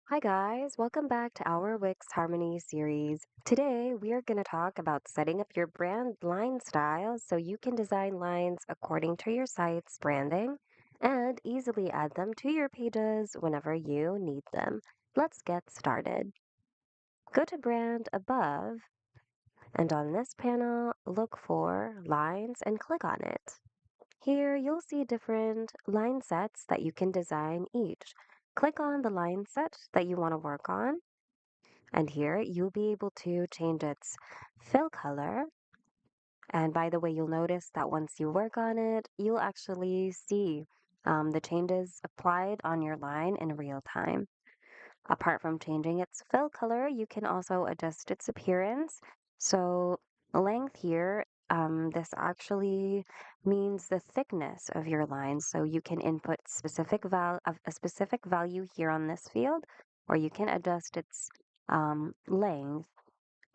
Hi guys, welcome back to our Wix Harmony series. Today we are going to talk about setting up your brand line style so you can design lines according to your site's branding and easily add them to your pages whenever you need them. Let's get started. Go to Brand above, and on this panel, look for Lines and click on it. Here you'll see different line sets that you can design each. Click on the line set that you want to work on. And here you'll be able to change its fill color. And by the way, you'll notice that once you work on it, you'll actually see the changes applied on your line in real time. Apart from changing its fill color, you can also adjust its appearance. So length here, this actually means the thickness of your line. So you can input a specific value here on this field, or you can adjust its length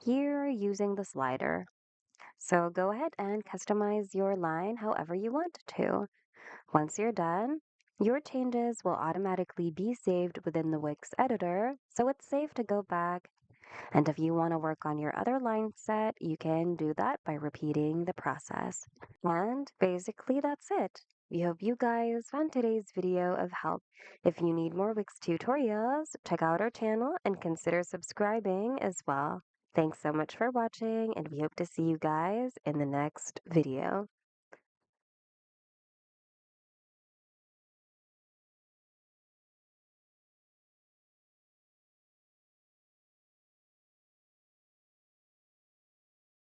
here using the slider. So go ahead and customize your line however you want to. Once you're done, your changes will automatically be saved within the Wix editor, so it's safe to go back. And if you want to work on your other line set, you can do that by repeating the process. And basically, that's it. We hope you guys found today's video of help. If you need more Wix tutorials, check out our channel and consider subscribing as well. Thanks so much for watching, and we hope to see you guys in the next video.